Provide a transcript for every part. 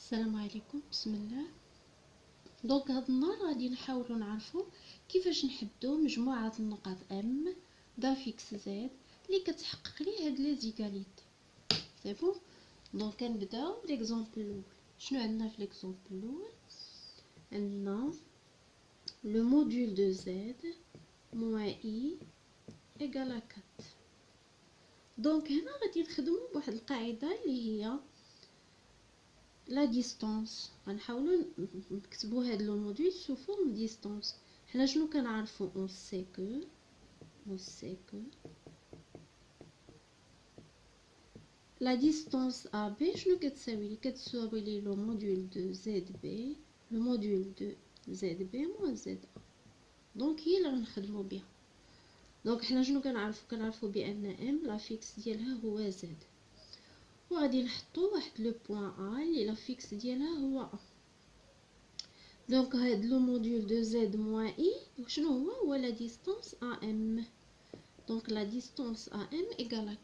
السلام عليكم. بسم الله. دونك هاد النهار غادي نحاولوا نعرفوا كيفاش نحددوا مجموعه النقاط ام دافيكس زد اللي كتحقق لي هاد لي زيغاليتي. سي بون. دونك كنبداو ليكزامبل الاول. شنو عندنا في ليكزامبل الاول؟ عندنا لو موديول دو زد موان اي ايكال 4. دونك هنا غادي نخدموا بواحد القاعده اللي هي لا ديستانس. غنحاولوا نكتبوا هاد لو موديل سو فورم ديستانس. حنا شنو كنعرفوا؟ اون سي كو لا ديستانس ا بي شنو كتساوي لي؟ كتساوي لي لو موديل دو زد بي، لو موديل دو زد بي موان زد ا. دونك هي اللي غنخدموا بها. دونك حنا شنو كنعرفوا بان ام لا فيكس ديالها هو زد، وغادي نحطوا واحد لو بوين ا اللي لا فيكس ديالها هو ا. دونك هاد لو موديول دو زد موان اي شنو هو لا ديستانس ا ام. دونك لا ديستانس ا ام ايكال 4.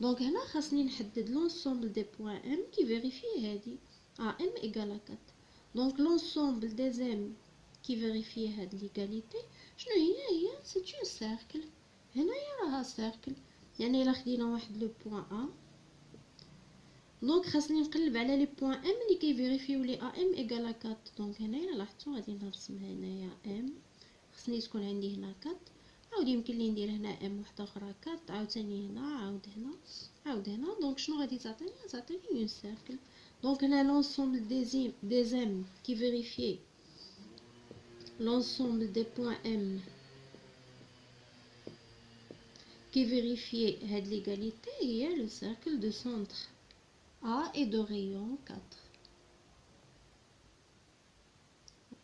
دونك هنا خاصني نحدد لونسومبل دي بوين ام كي فيريفي هادي ا ام ايكال 4. دونك لونسومبل دي زم كي فيريفي هاد ليغاليتي شنو هي سي اون سيركل. هنايا راها سيركل، يعني الا خدينا واحد لو بوين ا دونك خاصني نقلب على لي بوين ام اللي كيفيريفيو لي ا ام ايكال 4. دونك هنايا لاحظتوا غادي نرسم هنايا ام، خصني تكون عندي هنا 4، عاود يمكن لي ندير هنا ام وحده اخرى 4، عاوتاني هنا، عاود هنا، عاود هنا. دونك شنو غادي تعطيني؟ تعطيني اون سيركل. دونك هنا لونسومبل دي زم كي فيريفي لونسومبل دي بوين ام كي فيريفي هاد ليغاليتي هي لو سيركل دو سونتر A et de rayon 4.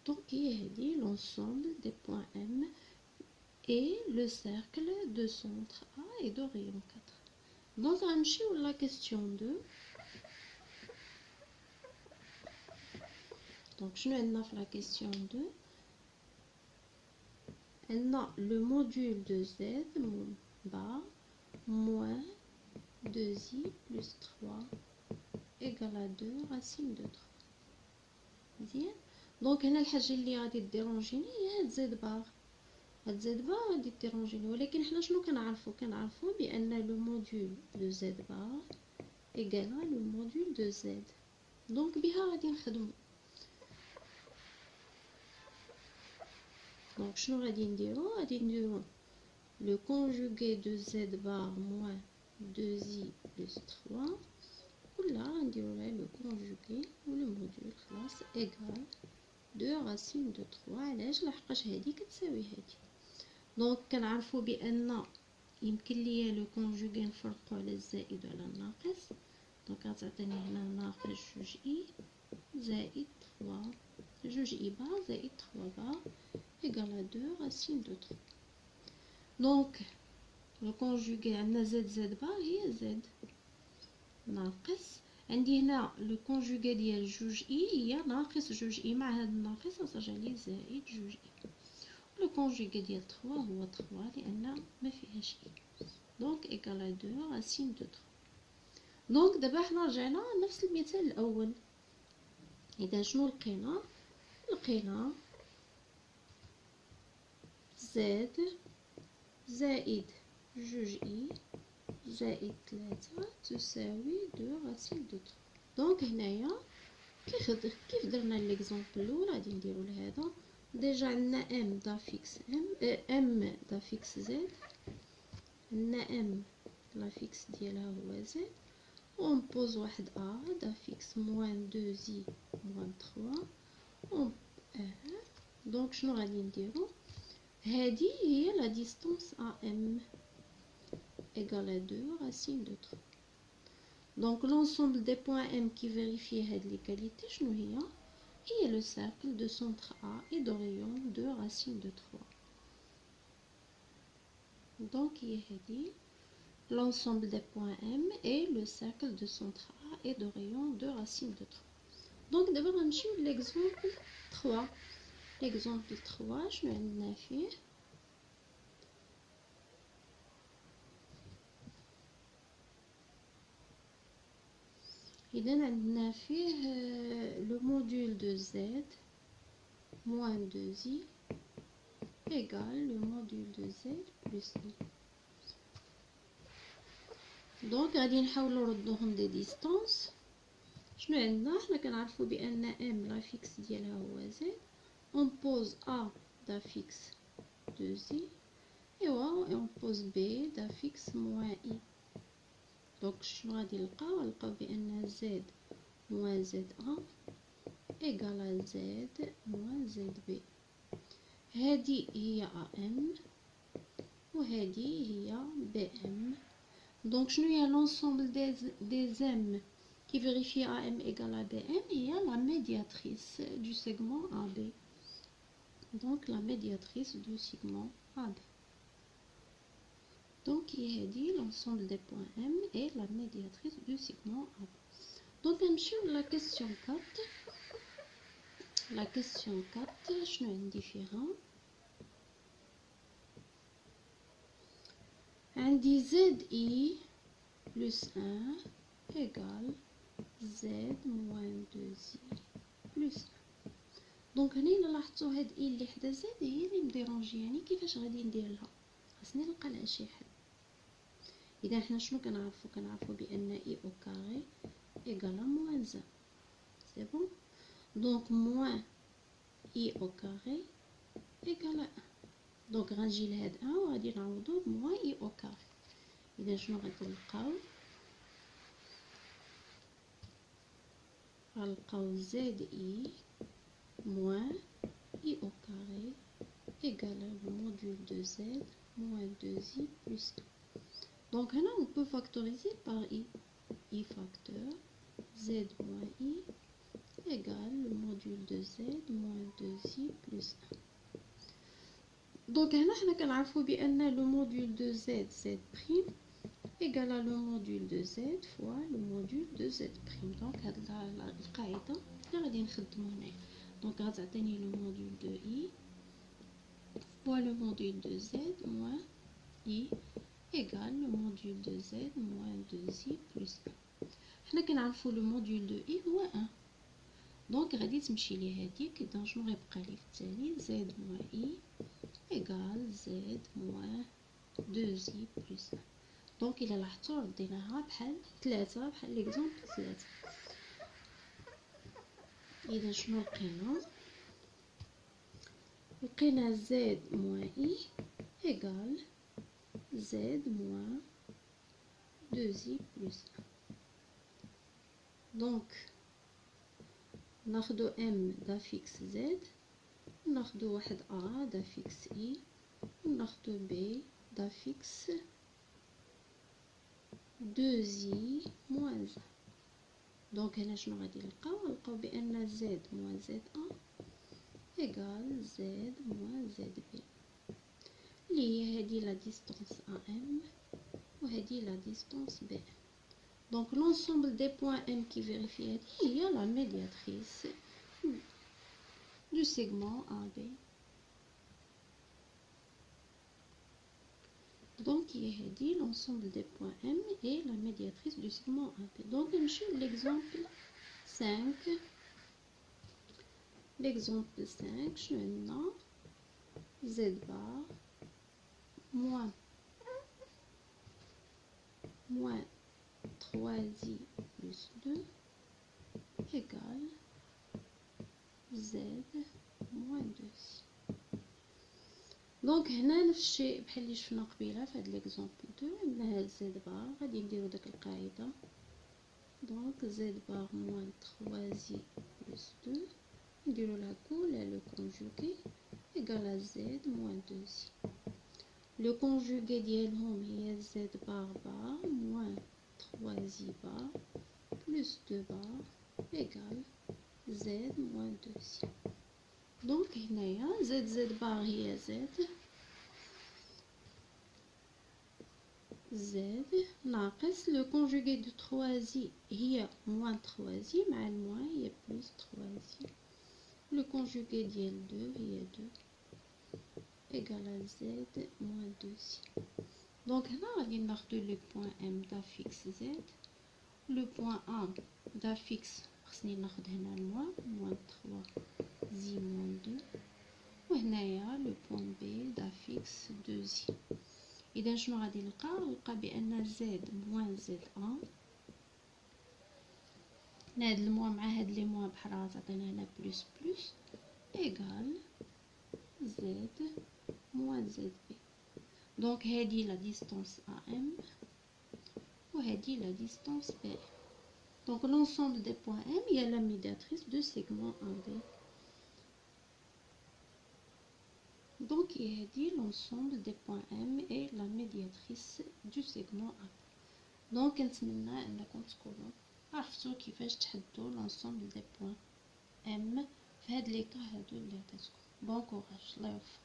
Donc il y a l'ensemble des points M et le cercle de centre A et de rayon 4. Donc on va la question 2. Donc je vais dans la question 2. On a le module de Z bas moins 2i plus 3 égale à 2 racine de 3. مزيان. دونك هنا الحاجه اللي غادي ديرونجيني هي هاد زد بار. هاد زد بار غادي ديرونجيني، ولكن حنا شنو كنعرفوا بان لو موديول دو زد بار ايكال لو موديول دو زد. دونك بها غادي نخدموا. دونك شنو غادي نديرو لو كونجوغي دو زد بار موان 2i بلس 3 ولا غنديرو لو كونجوغي ولو موديول خلاص ايكال 2 racine de 3. علاش؟ لحقاش هادي كتساوي هادي. دونك كنعرفوا بان يمكن ليا لو كونجوغي نفرقو على الزائد وعلى الناقص. دونك غتعطيني هنا ناقص 2 اي زائد 3 2 اي بار زائد 3 بار ايكال 2 racine de 3. دونك لو كونجوغي عندنا زد بار هي زد ناقص، عندي هنا لو كونجوغي ديال 2 اي هي ناقص 2 اي، مع هاد الناقص غترجع لي زائد 2 اي. لو كونجوغي ديال 3 هو 3 لان ما فيهاش اي. دونك ايكال 2 راسين دو 3. دونك دابا حنا رجعنا نفس المثال الاول. اذا شنو لقينا زد زائد 2 اي زائد 3 تساوي 2 راسين دو 3. دونك هنايا كيف درنا ليكزامبل الاول غادي نديرو لهذا. ديجا عندنا ام دافيكس ام دافيكس زد، عندنا ام لافيكس ديالها هو زد، اون بوز واحد ا دافيكس موان 2 زي موان 3 اون ار. دونك شنو غادي نديرو؟ هادي هي لا ديستانس ا ام ايكال 2 racine de 3. Donc l'ensemble des points M qui vérifie cette l'égalité, est le cercle de centre A et de rayon 2 racine de 3. Donc il y a l'ensemble des points M et le cercle de centre A et de rayon 2 racine de 3. Donc d'abord on va l'exemple 3. L'exemple 3, je vais le faire. إذا عندنا فيه لو موديول دو زد موان دو زي إيكال لو موديول دو زد بلس إي. دونك غادي نحاولو نردوهم دي ديستانس. شنو عندنا؟ حنا كنعرفو بأن ام لا فيكس ديالها هو زد، اون بوز ا دا فيكس دو زي ايوا اون بوز بي دا فيكس موان اي. دونك شنو غادي نلقاو بأن زد موان زد ا إيكال زد موان زد بي. هادي هي ا ام وهادي هي بي ام. دونك شنو هي لونسومبل دي زم qui vérifie AM égale à BM, il y a la médiatrice du segment AB. Donc la médiatrice du segment AB. Donc il y a dit l'ensemble des points M et la médiatrice du segment AB. Donc sur la question 4. La question 4, je n'ai différent. Un dit ZI plus 1 égale Z moins 2I plus 1. دونك هنا الا لاحظتوا هاد اي اللي حدا زد هي اللي مديرونجياني. كيفاش غادي ندير لها؟ خاصني نلقى لها شي حل. اذا حنا شنو كنعرفوا بان اي او كاري ايكالا موان زد. سي بون. دونك موان اي او كاري ايكالا 1. دونك غنجي لهاد 1 وغادي نعوضو بموان اي او كاري. اذا شنو غادي نلقاو؟ غنلقاو زد اي moins i au carré égale le module de z moins 2i plus 1. Donc là, on peut factoriser par i facteur z moins i égale le module de z moins 2i plus 1. Donc là, on a bien le module de z, z' égale à le module de z fois le module de z'. Donc, la qaïda, on va dire donc غتعطيني le module de i fois le module de z moins i égale le module de z moins 2i plus 1. حنا كنعرفوا le module de i هو 1. دونك غادي تمشي لي هذيك. اذا شنو غيبقى لي في التالي؟ z moins i égale z moins 2i plus 1. دونك الا لاحظتوا رديناها بحال 3 بحال ليكزامبل 3. إذا شنو لقينا z moins i égale z moins 2i plus 1. دونك ناخدو m دا فيكس z وناخدو واحد a دا فيكس i وناخدو b دا فيكس 2i moins 1. دونك هنا شنو غادي نلقاو بان z moins z1 égale z moins zb اللي هي هذه لا ديستانس am وهذه لا ديستانس b. Donc l'ensemble des points M qui vérifie il y a la médiatrice du segment AB. Donc il y a dit l'ensemble des points M et la médiatrice du segment AB. Donc l'exemple 5. L'exemple 5, je vais Z bar moins 3i plus 2 égale z moins 2i. دونك هنا نفس الشيء بحال اللي شفنا قبيله في هذا ليكزامبل 2. عندنا هاد زد بار غادي نديرو داك القاعده. دونك زد بار موان 3i بلس 2 نديرو لها كول لو كونجوغي ايكال زد موان 2i. لو كونجوغي ديالهم هي زد بار بار موان 3i بار بلس 2 بار ايكال زد موان 2i. دونك هنايا زد بار هي زد ناقص لو كونجوغي دو 3i هي موان 3i مع الموان هي بلس 3i. لو كونجوغي ديال 2 هي 2 ايكال زد موان 2i. دونك هنا غادي ناخدو لو بوين ام دا فيكس زد لو بوان ا دا فيكس خصني ناخد هنا الموا موان 3 زي موان 2 وهنايا لو بوان بي دا فيكس 2 زي. اذا شنو غادي نلقى بان زد موان زد ا هاد الموا مع هاد لي موا بحال تعطينا هنا بلس بلس ايغال زد موان زد بي. دونك هادي لا ديستانس ا ام وهادي لا ديستانس بي. Donc l'ensemble des points M, il y a la médiatrice de segment AB. Donc il y a dit l'ensemble des points M et la médiatrice du segment AB. Donc نتمنى انكم تكونوا عرفتوا كيفاش تحدوا l'ensemble des points M في هاد لي كا هادو اللي عطيتكم. Bon courage, الله يوفقكم.